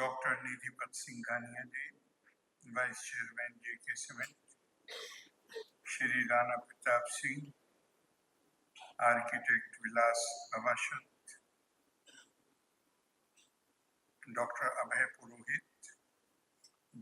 Dr. Nidhipat Singhania ji, Vice Chairman JK Cement, Shri Rana Pratap Singh, Architect Vilas Avashan, Dr. Abhay Purohit,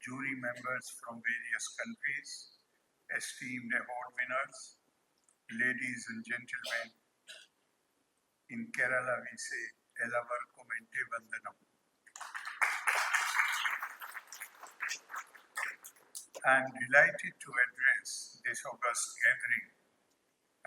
jury members from various countries, esteemed award winners, ladies and gentlemen, in Kerala we say, Elavarko Mente Vandanam. I am delighted to address this august gathering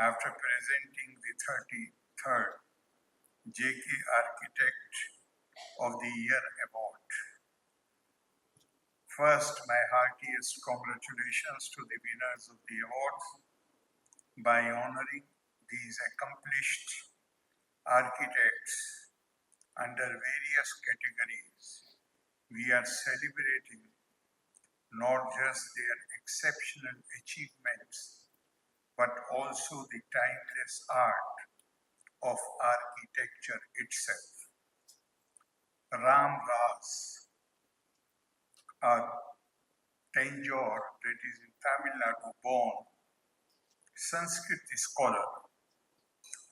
after presenting the 33rd JK Architect of the Year Award. First, my heartiest congratulations to the winners of the awards. By honoring these accomplished architects under various categories, we are celebrating not just their exceptional achievements, but also the timeless art of architecture itself. Ram Ras, a Tanjore, that is in Tamil Nadu born Sanskrit scholar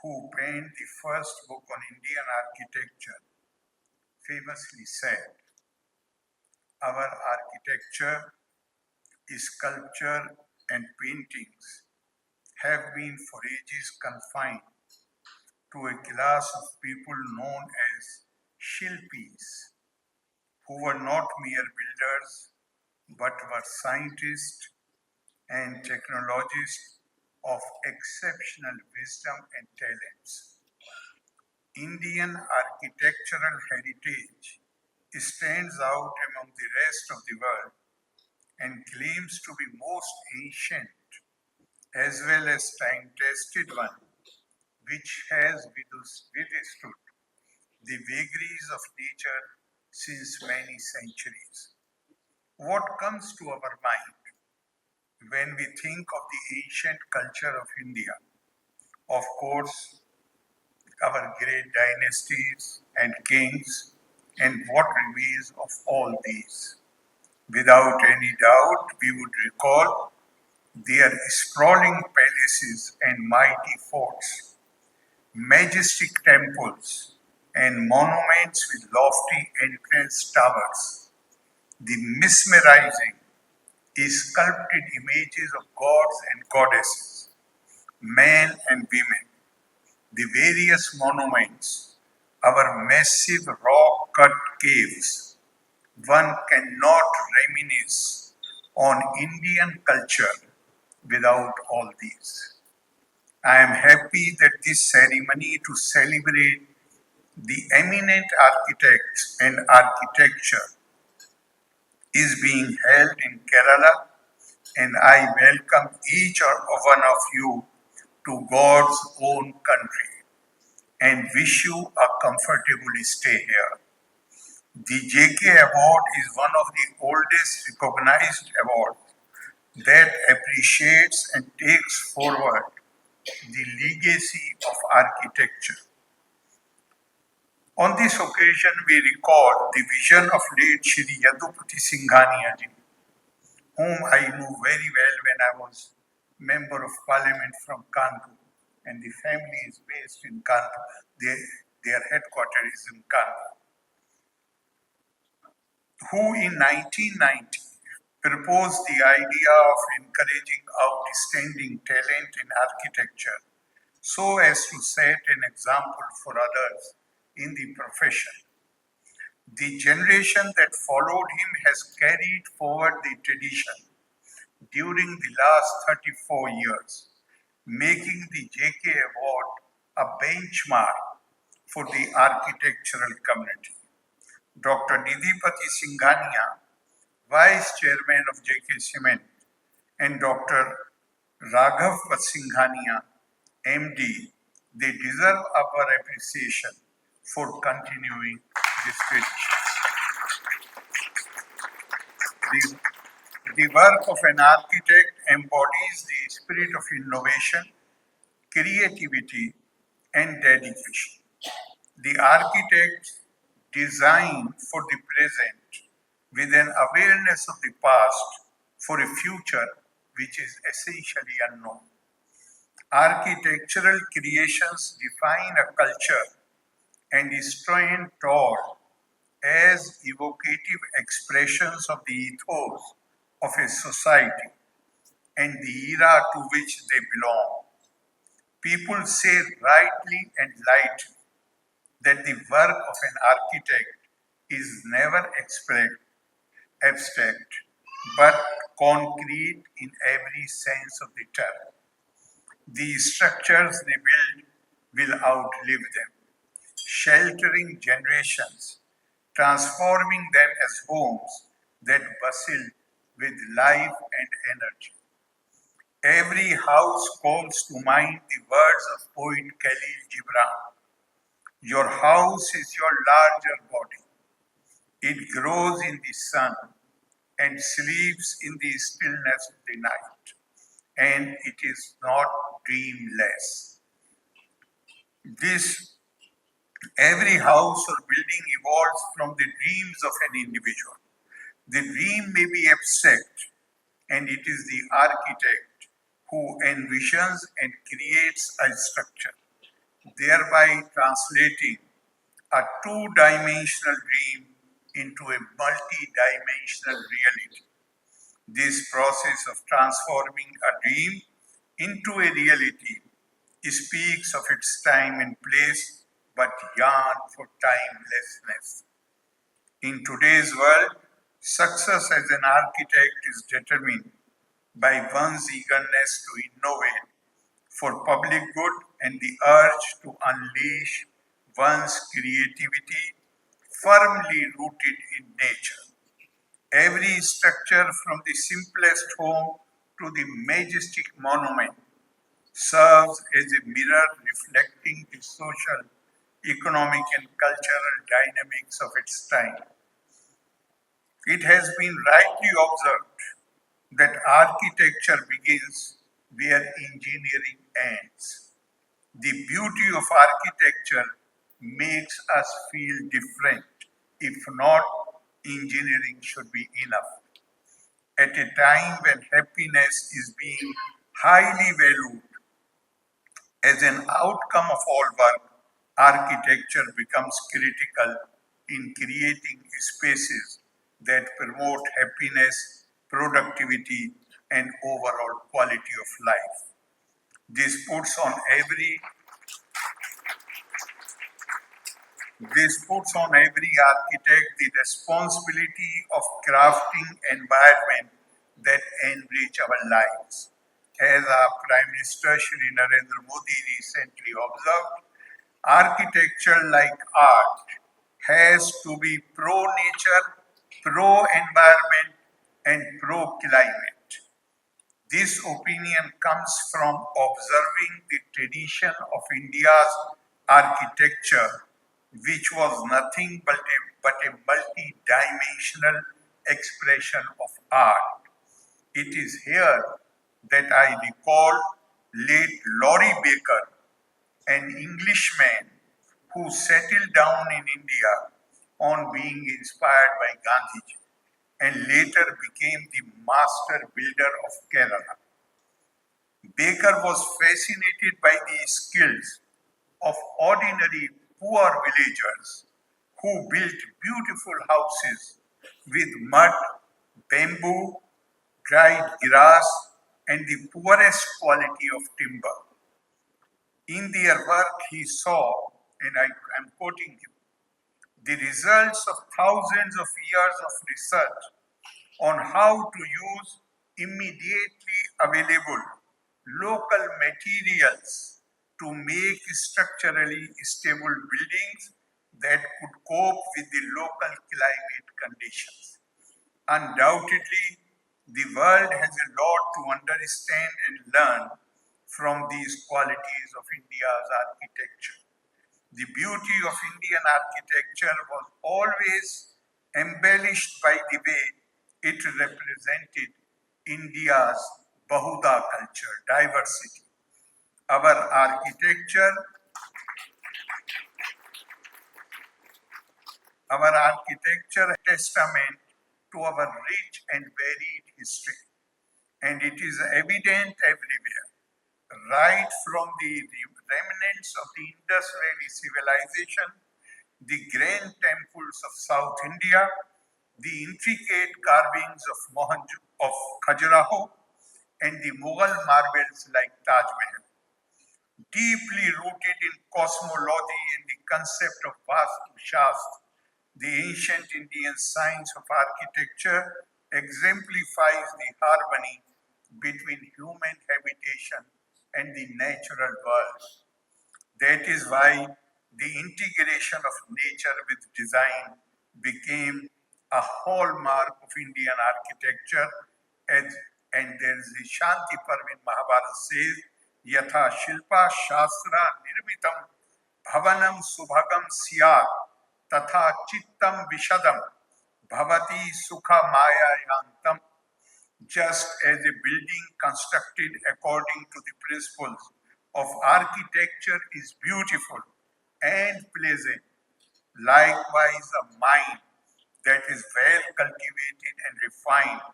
who penned the first book on Indian architecture, famously said, "Our architecture, sculpture and paintings have been for ages confined to a class of people known as Shilpis, who were not mere builders but were scientists and technologists of exceptional wisdom and talents. Indian architectural heritage stands out among the rest of the world and claims to be most ancient as well as time-tested one, which has withstood the vagaries of nature since many centuries. What comes to our mind when we think of the ancient culture of India? Of course, our great dynasties and kings, and what remains of all these. Without any doubt, we would recall their sprawling palaces and mighty forts, majestic temples, and monuments with lofty entrance towers, the mesmerizing sculpted images of gods and goddesses, men and women, the various monuments, our massive rock-cut caves. One cannot reminisce on Indian culture without all these. I am happy that this ceremony to celebrate the eminent architects and architecture is being held in Kerala, and I welcome each one of you to God's own country and wish you a comfortable stay here. The JK Award is one of the oldest recognized awards that appreciates and takes forward the legacy of architecture. On this occasion, we recall the vision of late Shri Yadupati Singhania ji, whom I knew very well when I was Member of Parliament from Kanpur, and the family is based in Kanpur. Their headquarters is in Kanpur. Who in 1990 proposed the idea of encouraging outstanding talent in architecture so as to set an example for others in the profession. The generation that followed him has carried forward the tradition during the last 34 years, making the JK Award a benchmark for the architectural community. Dr. Nidhipati Singhania, Vice Chairman of JK Cement, and Dr. Raghav Singhania, MD, they deserve our appreciation for continuing this tradition. The work of an architect embodies the spirit of innovation, creativity, and dedication. The architect designed for the present with an awareness of the past for a future which is essentially unknown. Architectural creations define a culture and stand tall as evocative expressions of the ethos of a society and the era to which they belong. People say rightly and lightly that the work of an architect is never abstract, but concrete in every sense of the term. The structures they build will outlive them, sheltering generations, transforming them as homes that bustle with life and energy. Every house calls to mind the words of poet Khalil Gibran. Your house is your larger body. It grows in the sun and sleeps in the stillness of the night, and it is not dreamless. This every house or building evolves from the dreams of an individual. The dream may be abstract, and it is the architect who envisions and creates a structure, thereby translating a two-dimensional dream into a multi-dimensional reality. This process of transforming a dream into a reality speaks of its time and place, but yearn for timelessness. In today's world, success as an architect is determined by one's eagerness to innovate for public good and the urge to unleash one's creativity firmly rooted in nature. Every structure from the simplest home to the majestic monument serves as a mirror reflecting the social, economic, and cultural dynamics of its time. It has been rightly observed that architecture begins where engineering ends. The beauty of architecture makes us feel different. If not, engineering should be enough. At a time when happiness is being highly valued as an outcome of all work, architecture becomes critical in creating spaces that promote happiness, productivity, and overall quality of life. This puts on every architect the responsibility of crafting environment that enrich our lives. As our Prime Minister Shri Narendra Modi recently observed, architecture like art has to be pro-nature, pro-environment, and pro-climate. This opinion comes from observing the tradition of India's architecture, which was nothing but a multi-dimensional expression of art. It is here that I recall late Laurie Baker, an Englishman who settled down in India on being inspired by Gandhiji and later became the master builder of Kerala. Baker was fascinated by the skills of ordinary poor villagers who built beautiful houses with mud, bamboo, dried grass, and the poorest quality of timber. In their work, he saw, and I am quoting you, the results of thousands of years of research on how to use immediately available local materials to make structurally stable buildings that could cope with the local climate conditions. Undoubtedly, the world has a lot to understand and learn from these qualities of India's architecture. The beauty of Indian architecture was always embellished by the way it represented India's Bahuda culture, diversity. Our Our architecture is a testament to our rich and varied history, and it is evident everywhere, right from the remnants of the Indus Valley civilization, the grand temples of South India, the intricate carvings of Khajuraho, and the Mughal marbles like Taj Mahal. Deeply rooted in cosmology and the concept of Vastu Shastra, the ancient Indian science of architecture exemplifies the harmony between human habitation and the natural world. That is why the integration of nature with design became a hallmark of Indian architecture. And there is the Shanti Parv in Mahabharata says, Yatha Shilpa Shastra Nirmitam Bhavanam Subhagam Syat Tatha Chittam Vishadam Bhavati Sukha Maya Yantam. Just as a building constructed according to the principles of architecture is beautiful and pleasant, likewise a mind that is well cultivated and refined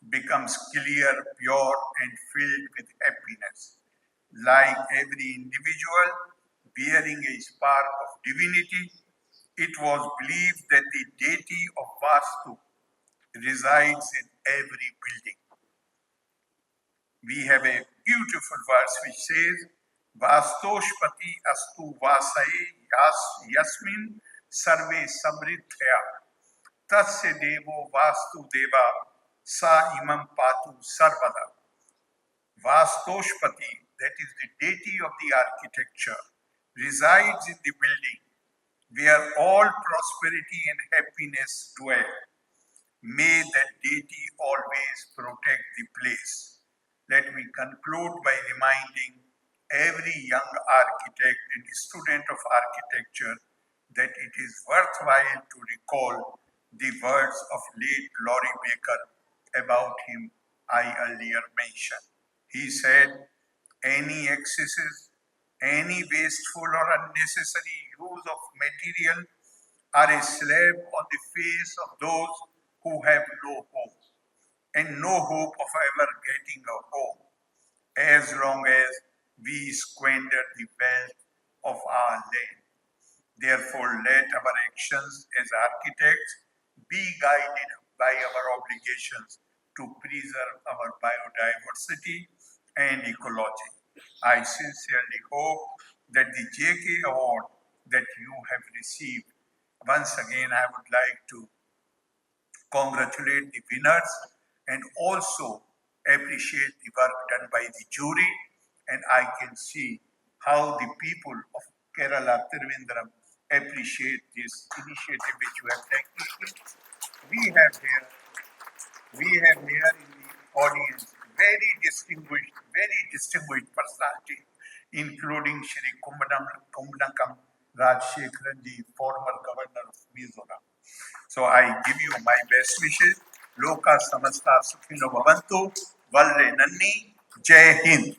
becomes clear, pure, and filled with happiness. Like every individual bearing a spark of divinity, it was believed that the deity of Vastu resides in every building. We have a beautiful verse which says, Vastoshpati astu vasaye yasmin sarve samriddhya tasya devo vastu deva sa imam patu sarvada. Vastoshpati, that is the deity of the architecture, resides in the building where all prosperity and happiness dwell. May that deity always protect the place. Let me conclude by reminding every young architect and student of architecture that it is worthwhile to recall the words of late Laurie Baker about him I earlier mentioned. He said, any excesses, any wasteful or unnecessary use of material are a slap on the face of those who have no hope and no hope of ever getting a home as long as we squander the wealth of our land. Therefore, let our actions as architects be guided by our obligations to preserve our biodiversity and ecology. I sincerely hope that the JK Award that you have received, once again I would like to congratulate the winners and also appreciate the work done by the jury. And I can see how the people of Kerala, Thiruvananthapuram appreciate this initiative which you have taken. We have here in the audience very distinguished personality, including Shri Kumbhanakam Rajshekharanji, former governor of Mizoram. So I give you my best wishes. Loka Samasta Sukhino Bhavantu, Valre Nanni, Jai Hind.